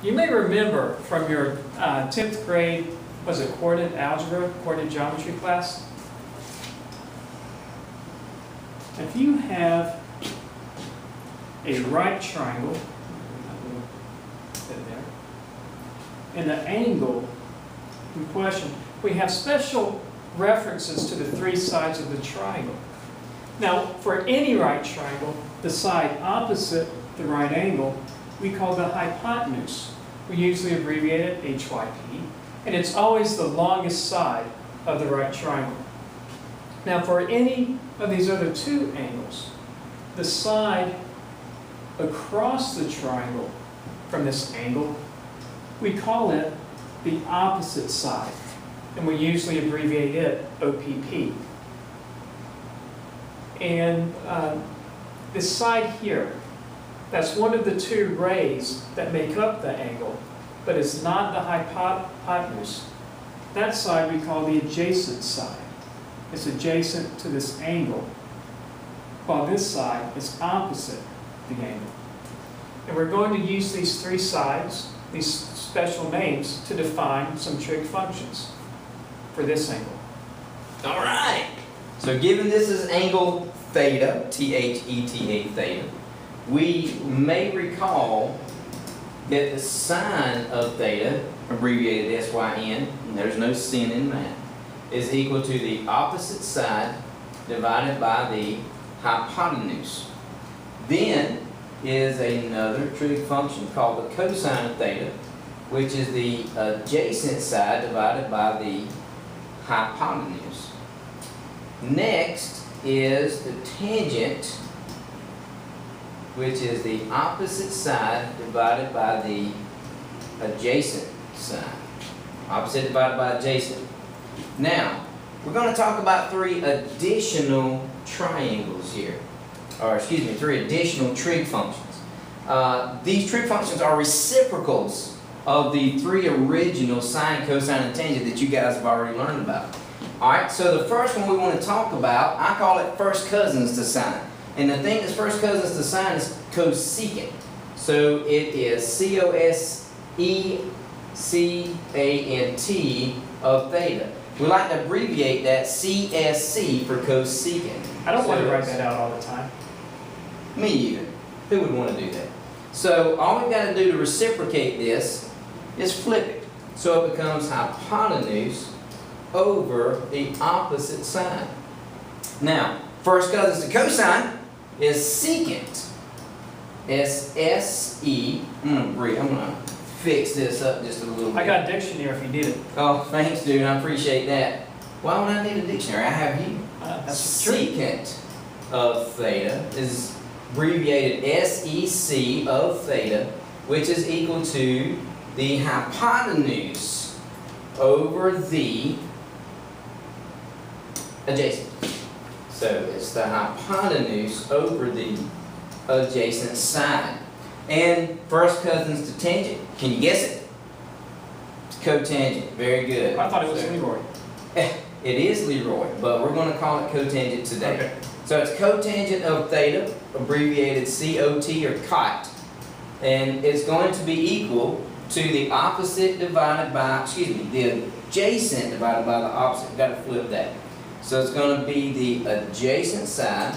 You may remember from your 10th grade, was it coordinate algebra, coordinate geometry class? If you have a right triangle, and the angle in question, we have special references to the three sides of the triangle. Now, for any right triangle, the side opposite the right angle, we call the hypotenuse. We usually abbreviate it HYP, and it's always the longest side of the right triangle. Now, for any of these other two angles, the side across the triangle from this angle, we call it the opposite side, and we usually abbreviate it OPP. And this side here, that's one of the two rays that make up the angle, but it's not the hypotenuse. That side we call the adjacent side. It's adjacent to this angle, while this side is opposite the angle. And we're going to use these three sides, these special names, to define some trig functions for this angle. All right. So given this is angle theta, T-H-E-T-A, theta, we may recall that the sine of theta, abbreviated S-Y-N, and there's no sin in that, is equal to the opposite side divided by the hypotenuse. Then is another trig function called the cosine of theta, which is the adjacent side divided by the hypotenuse. Next is the tangent, which is the opposite side divided by the adjacent side. Opposite divided by adjacent. Now, we're going to talk about three additional triangles here. Or excuse me, three additional trig functions. These trig functions are reciprocals of the three original sine, cosine, and tangent that you guys have already learned about. Alright, so the first one we want to talk about, I call it first cousins to sine. And the thing that's first cousins to sine is cosecant. So it is C-O-S-E-C-A-N-T of theta. We like to abbreviate that CSC for cosecant. I don't want to write that out all the time. Me either. Who would want to do that? So all we've got to do to reciprocate this is flip it. So it becomes hypotenuse over the opposite side. Now, first cousins to cosine is secant. S-S-E. I'm going to fix this up just a little bit. I got a dictionary if you need it. Oh, thanks, dude. I appreciate that. Why would I need a dictionary? I have you. That's Secant of theta is abbreviated SEC of theta, which is equal to the hypotenuse over the adjacent. So it's the hypotenuse over the adjacent side. And first cousins to tangent. Can you guess it? It's cotangent. Very good. I thought it was Leroy. It is Leroy, but we're going to call it cotangent today. Okay. So it's cotangent of theta, abbreviated COT or cot, and it's going to be equal to the opposite divided by, the adjacent divided by the opposite. We've got to flip that. So it's going to be the adjacent side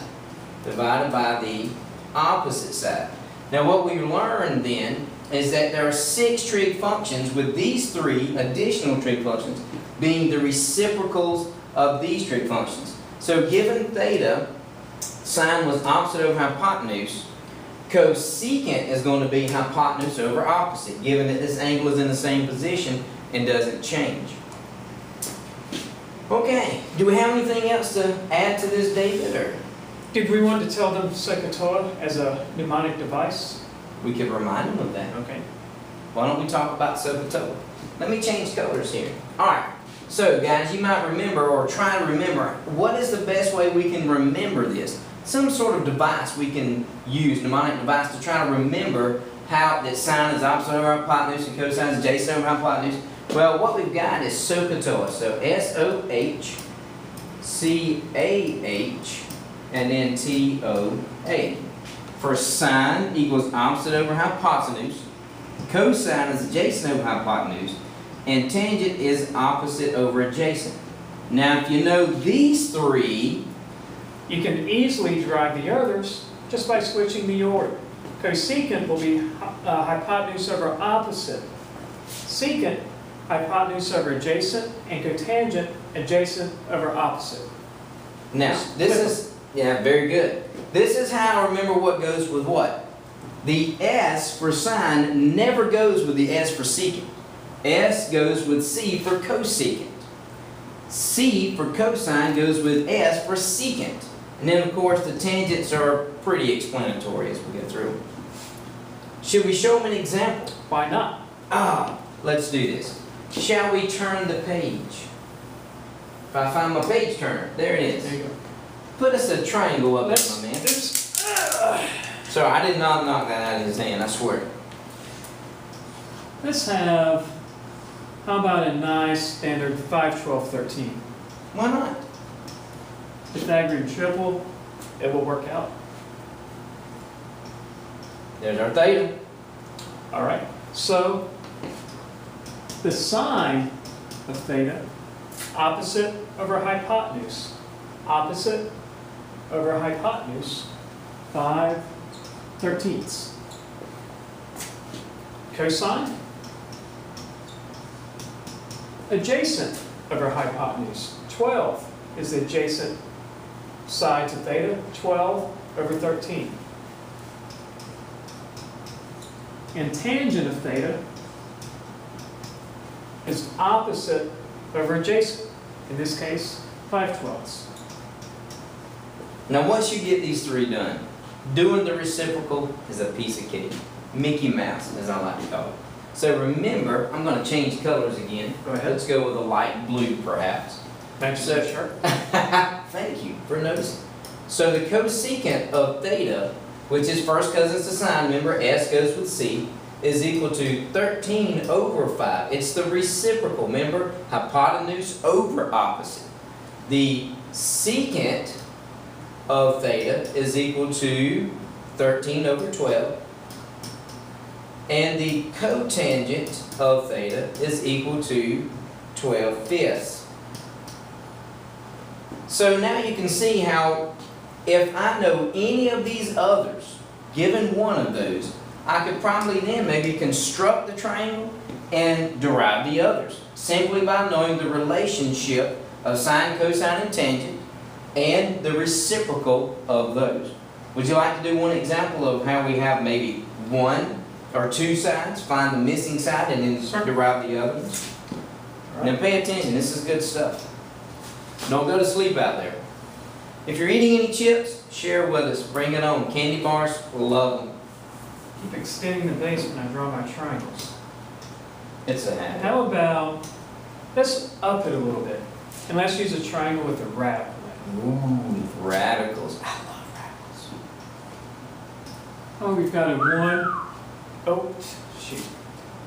divided by the opposite side. Now what we learned then is that there are 6 trig functions, with these 3 additional trig functions being the reciprocals of these trig functions. So given theta, sine was opposite over hypotenuse, cosecant is going to be hypotenuse over opposite, given that this angle is in the same position and doesn't change. Okay, do we have anything else to add to this, David? Or Did we want to tell them SOHCAHTOA as a mnemonic device? we could remind them of that. Okay. Why don't we talk about SOHCAHTOA? Let me change colors here. Alright, so guys, you might remember, or try to remember, what is the best way we can remember this? Some sort of device we can use, mnemonic device, to try to remember how that sine is opposite over hypotenuse and cosine is adjacent over hypotenuse. Well, what we've got is SOHCAHTOA. So S-O-H-C-A-H and then T-O-A. For sine equals opposite over hypotenuse, Cosine is adjacent over hypotenuse, and tangent is opposite over adjacent. Now, if you know these three, You can easily derive the others just by switching the order. Cosecant will be hypotenuse over opposite. Secant, hypotenuse over adjacent, and cotangent, adjacent over opposite. now, this is, yeah, very good. This is how I remember what goes with what. The S for sine never goes with the S for secant. S goes with C for cosecant. C for cosine goes with S for secant. And then, of course, the tangents are pretty explanatory as we go through. Should we show them an example? Why not? Let's do this. Shall we turn the page? If I find my page turner, there it is. There you go. Put us a triangle up Let's, there, my man. let's, Sorry, I did not knock that out of his hand, I swear. let's have, how about a nice standard 5, 12, 13? Why not? Pythagorean triple, it will work out. There's our theta. All right, so the sine of theta, opposite over hypotenuse, opposite over hypotenuse, 5/13. Cosine, adjacent over hypotenuse, 12 is the adjacent side to theta, 12 over 13. And tangent of theta is opposite over adjacent. In this case, 5/12. Now once you get these three done, doing the reciprocal is a piece of cake. Mickey Mouse, as I like to call it. So remember, I'm going to change colors again. Go ahead. Let's go with a light blue, perhaps. Matches So- that shirt. Thank you for noticing. So the cosecant of theta, which is first cousin to sine, remember S goes with C, is equal to 13 over 5. It's the reciprocal, remember? Hypotenuse over opposite. The secant of theta is equal to 13 over 12. And the cotangent of theta is equal to 12/5. So now you can see how if I know any of these others, given one of those, I could probably then maybe construct the triangle and derive the others, simply by knowing the relationship of sine, cosine, and tangent, and the reciprocal of those. Would you like to do one example of how we have maybe one or two sides, find the missing side, and then derive the other ones? Now pay attention, this is good stuff. Don't go to sleep out there. If you're eating any chips, share with us. Bring it on. Candy bars, we'll love them. Keep extending the base when I draw my triangles. It's a habit. How about, let's up it a little bit. And let's use a triangle with a radical. Ooh, radicals. I love radicals. Oh, we've got a 1. Oh, shoot.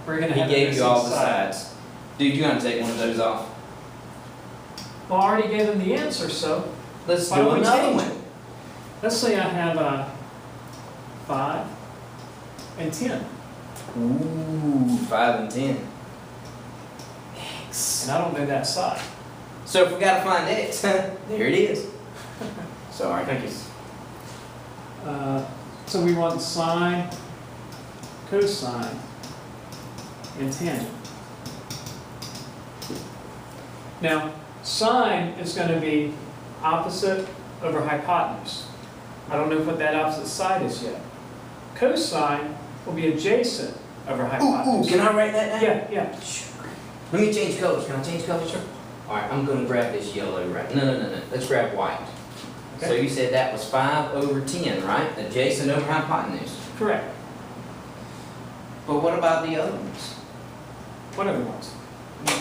We're going to He have gave a you all the missing side. sides. Dude, you're going to take one of those off. Well, I already gave them the answer, so Let's why do don't we another change one. it? Let's say I have a 5 and 10. Ooh, 5 and 10. And I don't know that side. So if we got to find X, there it is. Sorry. Thank you. So we want sine, cosine, and tangent. Now, sine is going to be opposite over hypotenuse. I don't know what that opposite side is yet. Cosine will be adjacent over hypotenuse. Can I write that down? Yeah. Let me change colors. Can I change colors, sir? All right, I'm going to grab this yellow right. No. Let's grab white. Okay. So you said that was 5 over 10, right? Adjacent over hypotenuse. Correct. But what about the other ones? What other ones?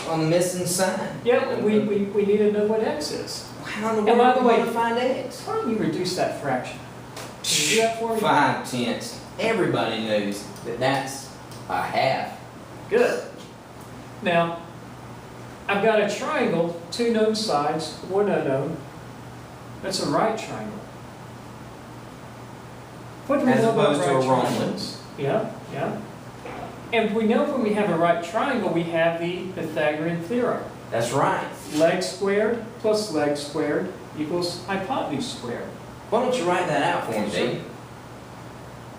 On the missing sign. Yeah, we need to know what x is. How in the And by world the are we way- going to find X? Why don't you reduce that fraction? Can you do that for me? 5/10. Everybody knows that that's a half. Good. Now, I've got a triangle, 2 known sides, 1 unknown. That's a right triangle. What do we As know about opposed to right a wrong one. triangles? Yeah. And we know when we have a right triangle, we have the Pythagorean theorem. That's right. Leg squared plus leg squared equals hypotenuse squared. Why don't you write that out for me, Dave?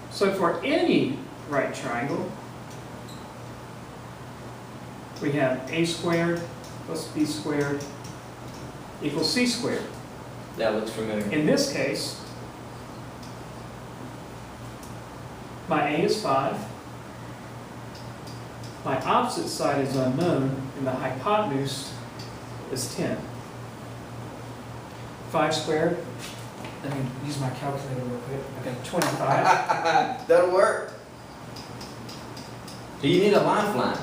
So for any right triangle, we have a squared plus b squared equals c squared. That looks familiar. In this case, my a is 5, my opposite side is unknown, and the hypotenuse is 10. 5 squared, let me use my calculator real quick. Okay, 25. That'll work. Do you need a lifeline?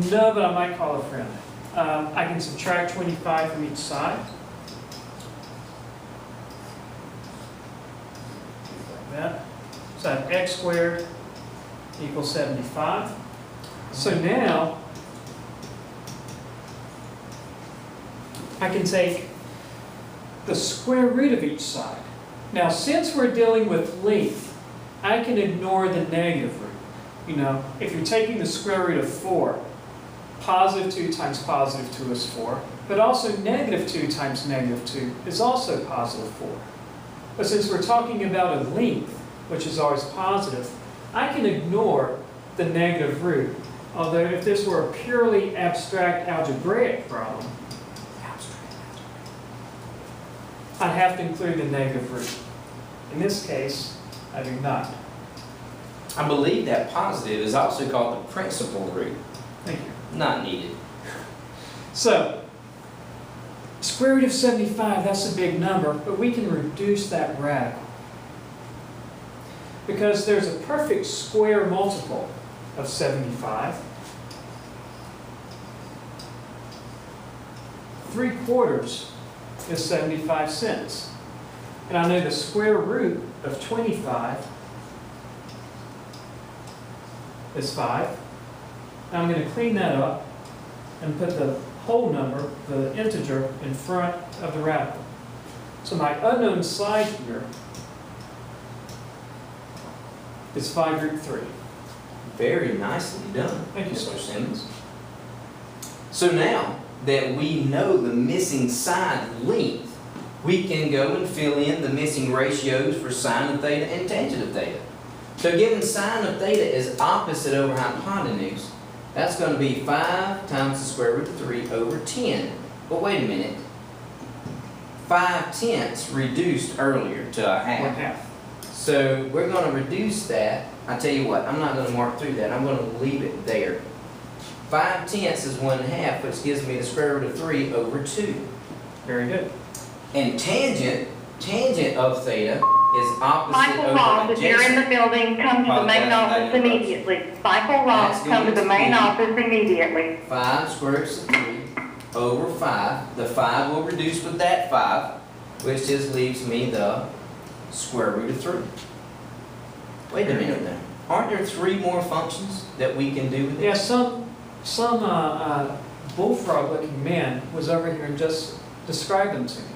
No, but I might call a friend. I can subtract 25 from each side. Like that. So I have x squared equals 75. So now, I can take the square root of each side. Now, since we're dealing with length, I can ignore the negative root. You know, if you're taking the square root of 4, positive 2 times positive 2 is 4, but also negative 2 times negative 2 is also positive 4. But since we're talking about a length, which is always positive, I can ignore the negative root. Although if this were a purely abstract algebraic problem, I'd have to include the negative root. In this case, I do not. I believe that positive is also called the principal root. Thank you. Not needed. So, square root of 75, that's a big number, but we can reduce that radical. Because there's a perfect square multiple of 75. 3/4 is 75 cents. And I know the square root of 25 is 5. Now I'm going to clean that up and put the whole number, the integer, in front of the radical. So my unknown side here is 5√3. Very nicely done. Thank you, Mr. sir. Simmons. So now that we know the missing side length, we can go and fill in the missing ratios for sine of theta and tangent of theta. So given sine of theta is opposite over hypotenuse, that's going to be 5 times the square root of 3 over 10. But wait a minute. 5/10 reduced earlier to a half. 1/2. So we're going to reduce that. I tell you what, I'm not going to mark through that. I'm going to leave it there. 5/10 is 1/2, which gives me the square root of 3 over 2. Very good. And tangent of theta is opposite Michael over Ross, if you're in adjacent. the building, come to the main office immediately. Michael Ross, come to the main office immediately. 5 square root of 3 over 5. The 5 will reduce with that 5, which just leaves me the square root of 3. Wait a minute now. Aren't there 3 more functions that we can do with Yeah, this? some bullfrog-looking man was over here and just described them to me.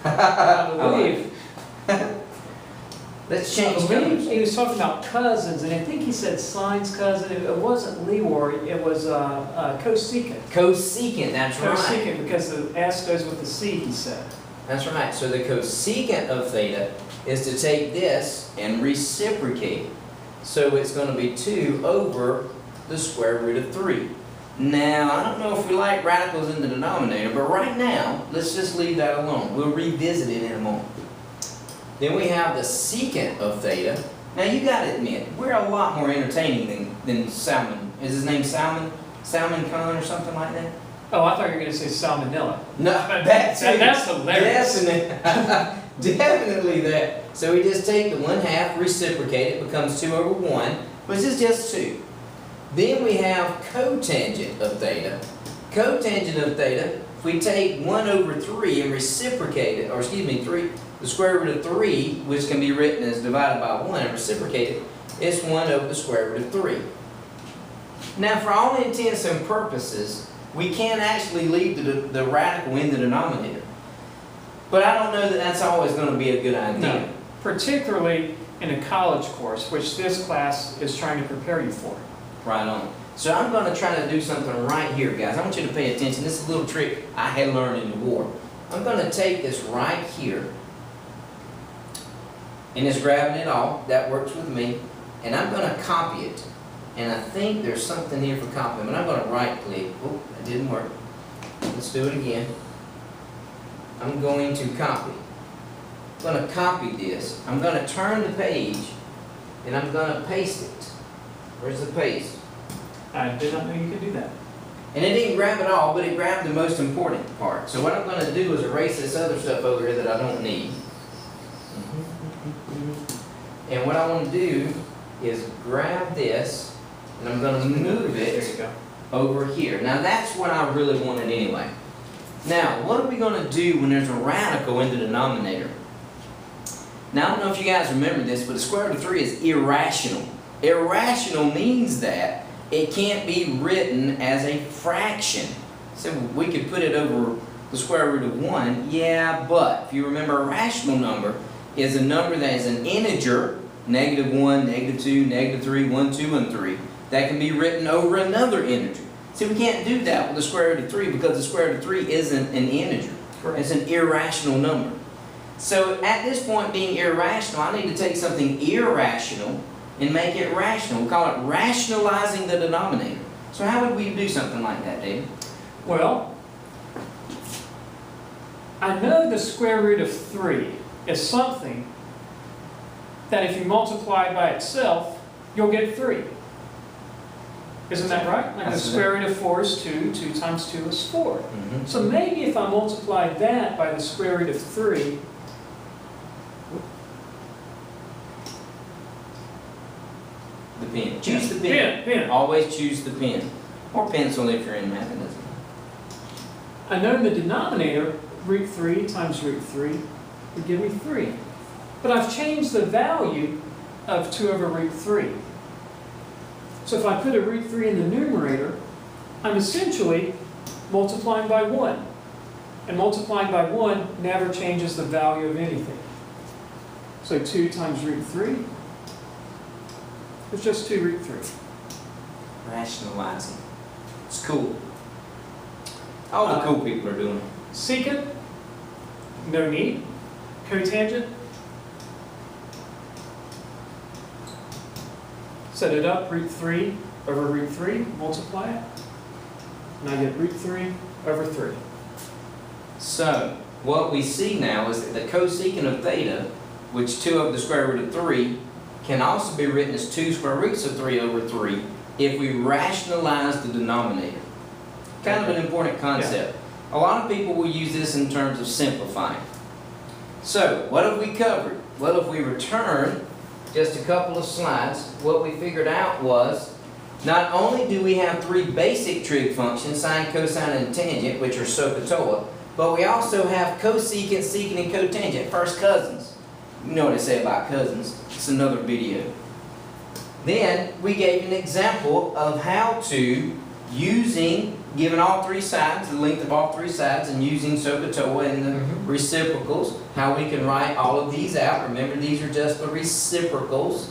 I believe. Let's I change believe colors. he was talking about cousins, and I think he said sine's cousin. It wasn't Leeward, it was cosecant. Cosecant, that's right. Cosecant, because the S goes with the C, he said. That's right. So the cosecant of theta is to take this and reciprocate. So it's going to be 2 over the square root of 3. Now, I don't know if we like radicals in the denominator, but right now, let's just leave that alone. We'll revisit it in a moment. Then we have the secant of theta. Now, you got to admit, we're a lot more entertaining than Salmon. Is his name Salmon? Salmon Khan or something like that? Oh, I thought you were going to say salmonella. No, that's hilarious. Definitely that. So we just take the 1/2, reciprocate it, becomes 2 over 1, which is just 2. Then we have cotangent of theta. Cotangent of theta, if we take 1 over 3 and reciprocate it, or excuse me, the square root of 3, which can be written as divided by 1 and reciprocate it, it's 1 over the square root of 3. Now, for all intents and purposes, we can actually leave the radical in the denominator. But I don't know that that's always going to be a good idea. No, particularly in a college course, which this class is trying to prepare you for. Right on. So I'm going to try to do something right here, guys. I want you to pay attention. This is a little trick I had learned in the war. I'm going to take this right here, and it's grabbing it all. That works with me. And I'm going to copy it. And I think there's something here for copying, but I'm going to right-click. Oh, that didn't work. Let's do it again. I'm going to copy. I'm going to copy this. I'm going to turn the page, and I'm going to paste it. Where's the paste? I did not know you could do that. And it didn't grab it all, but it grabbed the most important part. So what I'm going to do is erase this other stuff over here that I don't need. And what I want to do is grab this, and I'm going to move it over here. Now that's what I really wanted anyway. Now, what are we going to do when there's a radical in the denominator? Now, I don't know if you guys remember this, but the square root of 3 is irrational. Irrational means that it can't be written as a fraction. So we could put it over the square root of 1, yeah, but if you remember, a rational number is a number that is an integer, -1, -2, -3, 1, 2, and 3, that can be written over another integer. See, we can't do that with the square root of 3 because the square root of 3 isn't an integer. Correct. It's an irrational number. So at this point, being irrational, I need to take something irrational and make it rational. We call it rationalizing the denominator. So how would we do something like that, David? Well, I know the square root of 3 is something that if you multiply by itself, you'll get 3. Isn't that right? Like the square root of 4 is 2, 2 times 2 is 4. Mm-hmm. So maybe if I multiply that by the square root of 3, The pen. Choose the pen. Pen. Always choose the pen. Or pencil if you're in math. It doesn't matter. I know in the denominator, root 3 times root 3 would give me 3. But I've changed the value of 2 over root 3. So if I put a root 3 in the numerator, I'm essentially multiplying by 1. And multiplying by 1 never changes the value of anything. So 2 times root 3 is just 2 root 3. Rationalizing. It's cool. All the cool people are doing it. Secant, no need. Cotangent, set it up, root 3 over root 3, multiply it, and I get root 3 over 3. So, what we see now is that the cosecant of theta, which 2 over the square root of 3, can also be written as 2 square roots of 3 over 3 if we rationalize the denominator. Kind of an important concept. Yeah. A lot of people will use this in terms of simplifying. So, what have we covered? Well, if we return just a couple of slides, what we figured out was not only do we have 3 basic trig functions, sine, cosine, and tangent, which are SOHCAHTOA, but we also have cosecant, secant, and cotangent, first cousins. You know what I say about cousins. It's another video. Then we gave an example of how to, given all 3 sides, the length of all 3 sides, and using SOHCAHTOA and the reciprocals, how we can write all of these out. Remember, these are just the reciprocals.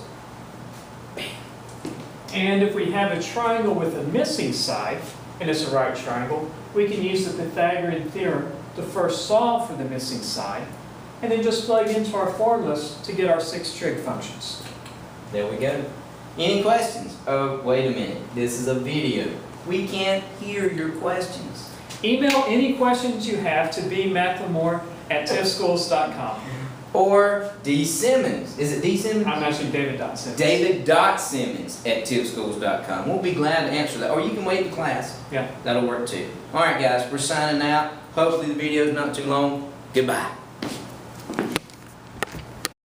And if we have a triangle with a missing side, and it's a right triangle, we can use the Pythagorean theorem to first solve for the missing side, and then just plug into our formulas to get our 6 trig functions. There we go. Any questions? Oh, wait a minute. This is a video. We can't hear your questions. Email any questions you have to bmclemore@tiffschools.com. Or D. Simmons. Is it D. Simmons? I'm actually David.Simmons. David.Simmons@tiffschools.com. We'll be glad to answer that. Or you can wait the class. Yeah. That'll work too. All right, guys. We're signing out. Hopefully the video is not too long. Goodbye.